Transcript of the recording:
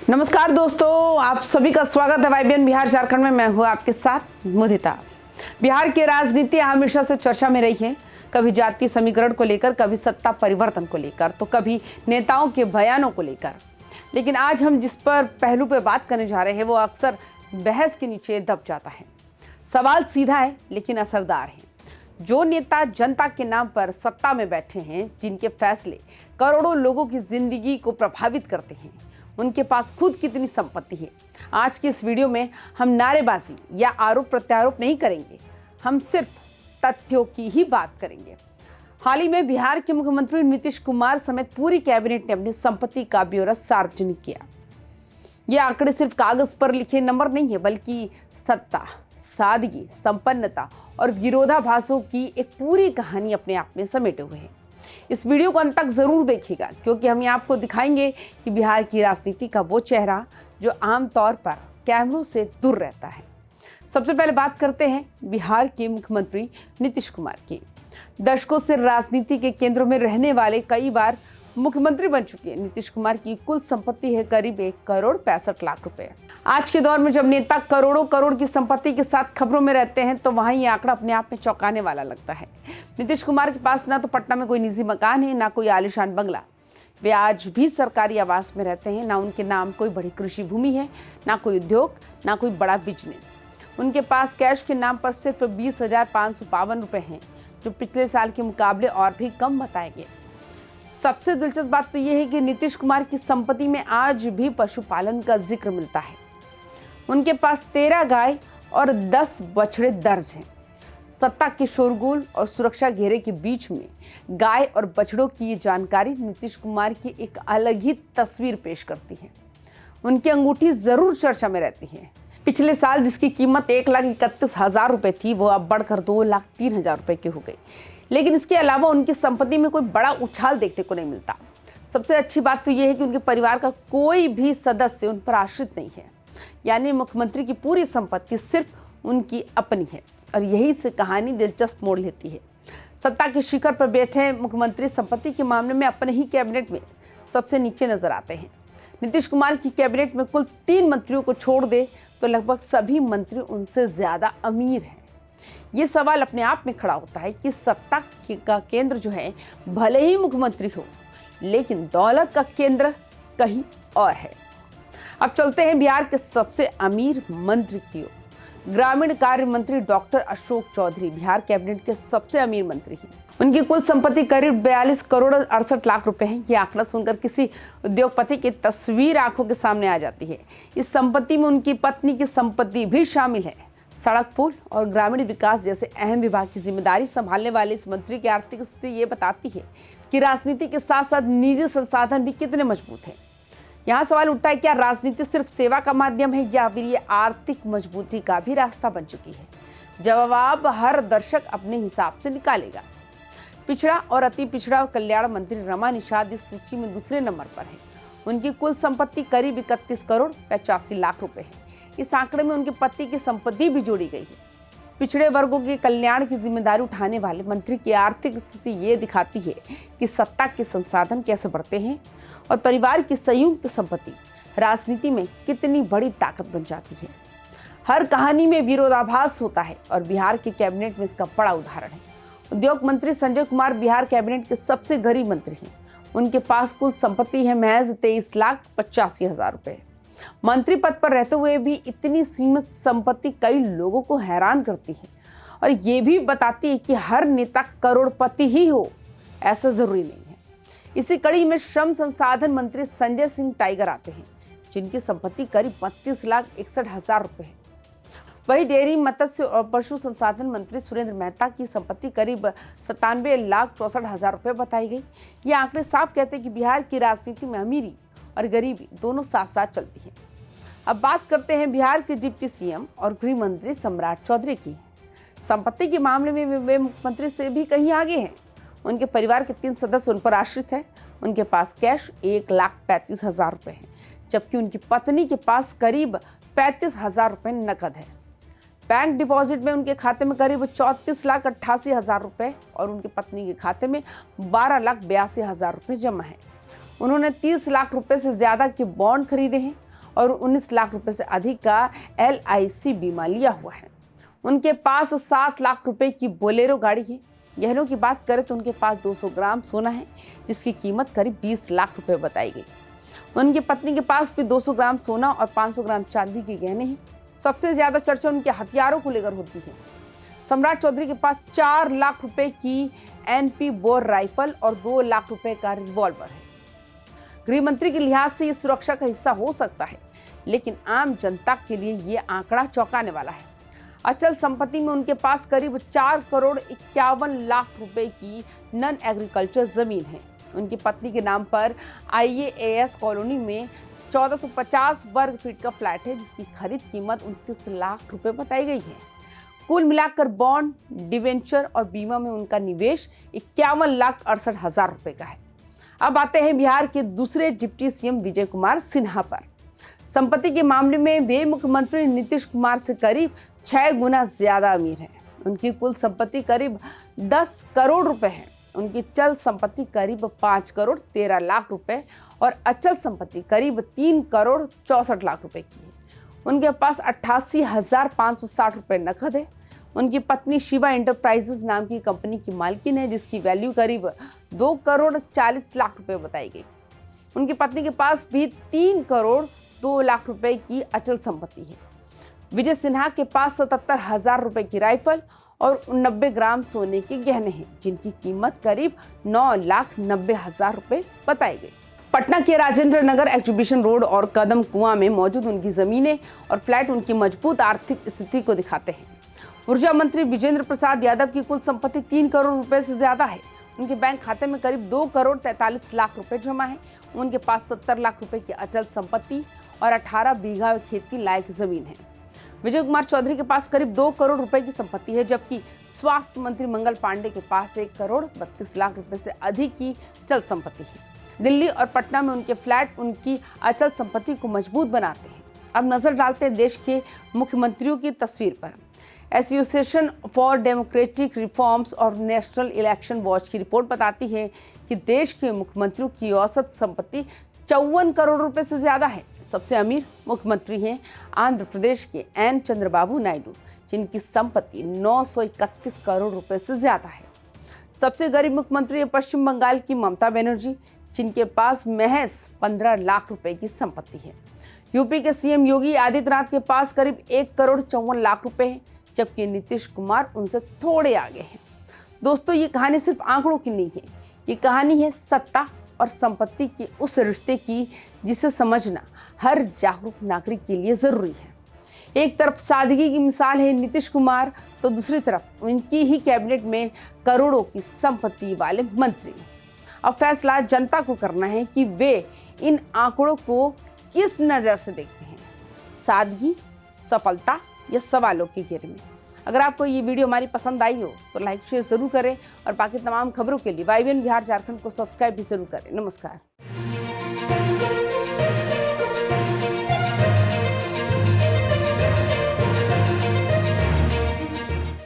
नमस्कार दोस्तों, आप सभी का स्वागत है वाईबीएन बिहार झारखंड में। मैं हूँ आपके साथ मुदिता। बिहार की राजनीति हमेशा से चर्चा में रही है, कभी जातीय समीकरण को लेकर, कभी सत्ता परिवर्तन को लेकर, तो कभी नेताओं के बयानों को लेकर। लेकिन आज हम जिस पर पहलू पे बात करने जा रहे हैं वो अक्सर बहस के नीचे दब जाता है। सवाल सीधा है लेकिन असरदार है। जो नेता जनता के नाम पर सत्ता में बैठे हैं, जिनके फैसले करोड़ों लोगों की जिंदगी को प्रभावित करते हैं, उनके पास खुद कितनी संपत्ति है। आज की इस वीडियो में हम नारेबाजी या आरोप प्रत्यारोप नहीं करेंगे, हम सिर्फ तथ्यों की ही बात करेंगे। हाल ही में बिहार के मुख्यमंत्री नीतीश कुमार समेत पूरी कैबिनेट ने अपनी संपत्ति का ब्यौरा सार्वजनिक किया। ये आंकड़े सिर्फ कागज पर लिखे नंबर नहीं है, बल्कि सत्ता, सादगी, संपन्नता और विरोधाभासों की एक पूरी कहानी अपने आप में समेटे हुए हैं। इस वीडियो को अंत तक जरूर देखिएगा, क्योंकि हम आपको दिखाएंगे कि बिहार की राजनीति का वो चेहरा जो आमतौर पर कैमरों से दूर रहता है। सबसे पहले बात करते हैं बिहार के मुख्यमंत्री नीतीश कुमार की। दशकों से राजनीति के केंद्रों में रहने वाले, कई बार मुख्यमंत्री बन चुके नीतीश कुमार की कुल संपत्ति है करीब 1,65,00,000 रुपए। आज के दौर में जब नेता करोड़ों करोड़ की संपत्ति के साथ खबरों में रहते हैं, तो वहां ये आंकड़ा अपने आप में चौंकाने वाला लगता है। नीतीश कुमार के पास ना तो पटना में कोई निजी मकान है, ना कोई आलीशान बंगला। वे आज भी सरकारी आवास में रहते हैं। ना उनके नाम कोई बड़ी कृषि भूमि है, ना कोई उद्योग, ना कोई बड़ा बिजनेस। उनके पास कैश के नाम पर सिर्फ 20,552 रुपए हैं, जो पिछले साल के मुकाबले और भी कम बताए गए। सबसे दिलचस्प बात तो यह है कि नीतीश कुमार की संपत्ति में आज भी पशुपालन का जिक्र मिलता है। उनके पास 13 गाय और 10 बछड़े दर्ज हैं। सत्ता के शोरगुल और सुरक्षा घेरे के बीच में गाय और बछड़ों की ये जानकारी नीतीश कुमार की एक अलग ही तस्वीर पेश करती है। उनकी अंगूठी जरूर चर्चा में रहती है। पिछले साल जिसकी कीमत 1,31,000 रुपए थी, वो अब बढ़कर 2,03,000 रुपए की हो गई। लेकिन इसके अलावा उनकी संपत्ति में कोई बड़ा उछाल देखने को नहीं मिलता। सबसे अच्छी बात तो यह है कि उनके परिवार का कोई भी सदस्य उन पर आश्रित नहीं है, यानी मुख्यमंत्री की पूरी संपत्ति सिर्फ उनकी अपनी है। और यही से कहानी दिलचस्प मोड़ लेती है। सत्ता के शिखर पर बैठे मुख्यमंत्री संपत्ति के मामले में अपने ही कैबिनेट में सबसे नीचे नजर आते हैं। नीतीश कुमार की कैबिनेट में कुल 3 मंत्रियों को छोड़ दे तो लगभग सभी मंत्री उनसे ज्यादा अमीर हैं। ये सवाल अपने आप में खड़ा होता है कि सत्ता का केंद्र जो है, भले ही मुख्यमंत्री हो, लेकिन दौलत का केंद्र कहीं और है। अब चलते हैं बिहार के सबसे अमीर मंत्री की ओर। ग्रामीण कार्य मंत्री डॉक्टर अशोक चौधरी बिहार कैबिनेट के सबसे अमीर मंत्री हैं। उनकी कुल संपत्ति करीब 42,68,00,000 रुपए है। ये आंकड़ा सुनकर किसी उद्योगपति की तस्वीर आंखों के सामने आ जाती है। इस संपत्ति में उनकी पत्नी की संपत्ति भी शामिल है। सड़क, पुल और ग्रामीण विकास जैसे अहम विभाग की जिम्मेदारी संभालने वाले इस मंत्री की आर्थिक स्थिति ये बताती है कि राजनीति के साथ साथ निजी संसाधन भी कितने मजबूत हैं। यहाँ सवाल उठता है, क्या राजनीति सिर्फ सेवा का माध्यम है या फिर ये आर्थिक मजबूती का भी रास्ता बन चुकी है? जवाब हर दर्शक अपने हिसाब से निकालेगा। पिछड़ा और अति पिछड़ा कल्याण मंत्री रमा निषाद इस सूची में दूसरे नंबर पर है। उनकी कुल संपत्ति करीब 31,85,00,000 रुपए है। इस आंकड़े में उनके पति की संपत्ति भी जोड़ी गई है। पिछड़े वर्गों के कल्याण की जिम्मेदारी उठाने वाले मंत्री की आर्थिक स्थिति ये दिखाती है कि सत्ता के संसाधन कैसे बढ़ते हैं और परिवार की संयुक्त संपत्ति राजनीति में कितनी बड़ी ताकत बन जाती है। हर कहानी में विरोधाभास होता है और बिहार के कैबिनेट में इसका बड़ा उदाहरण है। उद्योग मंत्री संजय कुमार बिहार कैबिनेट के सबसे गरीब मंत्री हैं। उनके पास कुल संपत्ति है महज 23,85,000 रुपए। मंत्री पद पर रहते हुए भी इतनी सीमित संपत्ति कई लोगों को हैरान करती है और ये भी बताती है कि हर नेता करोड़पति ही हो, ऐसा जरूरी नहीं है। इसी कड़ी में श्रम संसाधन मंत्री संजय सिंह टाइगर आते हैं, जिनकी संपत्ति करीब 32,61,000 रुपए है। वही डेयरी, मत्स्य और पशु संसाधन मंत्री सुरेंद्र मेहता की संपत्ति करीब 97,64,000 रुपए बताई गई। ये आंकड़े साफ कहते हैं कि बिहार की राजनीति में अमीरी और गरीबी दोनों साथ साथ चलती है। अब बात करते हैं बिहार के डिप्टी सीएम और गृह मंत्री सम्राट चौधरी की। संपत्ति के मामले में वे मुख्यमंत्री से भी कहीं आगे हैं। उनके परिवार के 3 सदस्य उन पर आश्रित हैं। उनके पास कैश 1,35,000 रुपए है, जबकि उनकी पत्नी के पास करीब 35,000 रुपए नकद है। बैंक डिपॉजिट में उनके खाते में करीब 34,88,000 रुपए और उनकी पत्नी के खाते में 12,82,000 रुपए जमा है। उन्होंने 30 लाख रुपए से ज्यादा के बॉन्ड खरीदे हैं और 19 लाख रुपए से अधिक का LIC बीमा लिया हुआ है। उनके पास 7 लाख रुपए की बोलेरो गाड़ी है। गहनों की बात करें तो उनके पास 200 ग्राम सोना है, जिसकी कीमत करीब 20 लाख रुपए बताई गई। उनकी पत्नी के पास भी 200 ग्राम सोना और 500 ग्राम चांदी के गहने हैं। सबसे ज्यादा चर्चा उनके हथियारों को लेकर होती है। सम्राट चौधरी के पास 4 लाख रुपए की NP बोर राइफल और 2 लाख रुपए का रिवॉल्वर है। गृह मंत्री के लिहाज से ये सुरक्षा का हिस्सा हो सकता है, लेकिन आम जनता के लिए ये आंकड़ा चौंकाने वाला है। अचल संपत्ति में उनके पास करीब 4 करोड़ 51 लाख रुपए की नॉन एग्रीकल्चर जमीन है। उनकी पत्नी के नाम पर IAS कॉलोनी में 1450 वर्ग फीट का फ्लैट है, जिसकी खरीद कीमत 29 लाख रुपए बताई गई है। कुल मिलाकर बॉन्ड, डिवेंचर और बीमा में उनका निवेश 51,68,000 रुपए का है। अब आते हैं बिहार के दूसरे डिप्टी CM विजय कुमार सिन्हा पर। संपत्ति के मामले में वे मुख्यमंत्री नीतीश कुमार से करीब 6 गुना ज्यादा अमीर हैं। उनकी कुल संपत्ति करीब 10 करोड़ रुपए है। उनकी चल संपत्ति करीब 5 करोड़ 13 लाख रुपए और अचल संपत्ति करीब 3 करोड़ 64 लाख रुपए की है। उनके पास 88,560 रुपए नकद है। उनकी पत्नी शिवा एंटरप्राइजेस नाम की कंपनी की मालकिन है, जिसकी वैल्यू करीब 2 करोड़ 40 लाख रुपए बताई गई। उनकी पत्नी के पास भी 3 करोड़ 2 लाख रुपए की अचल संपत्ति है। विजय सिन्हा के पास 77,000 रुपए की राइफल और 90 ग्राम सोने के गहने हैं, जिनकी कीमत करीब 9,90,000 रुपए बताई गई। पटना के राजेंद्र नगर एग्जीबिशन रोड और कदम कुआं में मौजूद उनकी जमीनें और फ्लैट उनकी मजबूत आर्थिक स्थिति को दिखाते हैं। ऊर्जा मंत्री विजेंद्र प्रसाद यादव की कुल संपत्ति 3 करोड़ रुपए से ज्यादा है। उनके बैंक खाते में करीब 2 करोड़ 43 लाख रुपए जमा है। उनके पास 70 लाख रुपए की अचल संपत्ति और 18 बीघा खेती लायक जमीन है। विजय कुमार चौधरी के पास करीब 2 करोड़ रुपए की संपत्ति है, जबकि स्वास्थ्य मंत्री मंगल पांडे के पास 1 करोड़ 32 लाख रुपए से अधिक की चल संपत्ति है। दिल्ली और पटना में उनके फ्लैट उनकी अचल संपत्ति को मजबूत बनाते हैं। अब नजर डालते हैं देश के मुख्यमंत्रियों की तस्वीर पर। एसोसिएशन फॉर डेमोक्रेटिक रिफॉर्म्स और नेशनल इलेक्शन वॉच की रिपोर्ट बताती है कि देश के मुख्यमंत्रियों की औसत संपत्ति 54 करोड़ रुपए से ज्यादा है। सबसे अमीर मुख्यमंत्री हैं आंध्र प्रदेश के N चंद्रबाबू नायडू, जिनकी संपत्ति 931 करोड़ रुपए से ज्यादा है। सबसे गरीब मुख्यमंत्री है पश्चिम बंगाल की ममता बनर्जी, जिनके पास महज 15 लाख रुपए की संपत्ति है। यूपी के CM योगी आदित्यनाथ के पास करीब 1 करोड़ 54 लाख रुपए है, जबकि नीतीश कुमार उनसे थोड़े आगे हैं। दोस्तों, ये कहानी सिर्फ आंकड़ों की नहीं है, ये कहानी है सत्ता और संपत्ति के उस रिश्ते की जिसे समझना हर जागरूक नागरिक के लिए जरूरी है। एक तरफ सादगी की मिसाल है नीतीश कुमार, तो दूसरी तरफ उनकी ही कैबिनेट में करोड़ों की संपत्ति वाले मंत्री। अब फैसला जनता को करना है कि वे इन आंकड़ों को किस नजर से देखते हैं, सादगी, सफलता या सवालों की घेरे में। अगर आपको ये वीडियो हमारी पसंद आई हो तो लाइक शेयर जरूर करें और बाकी तमाम खबरों के लिए YBN बिहार झारखंड को सब्सक्राइब भी जरूर करें। नमस्कार।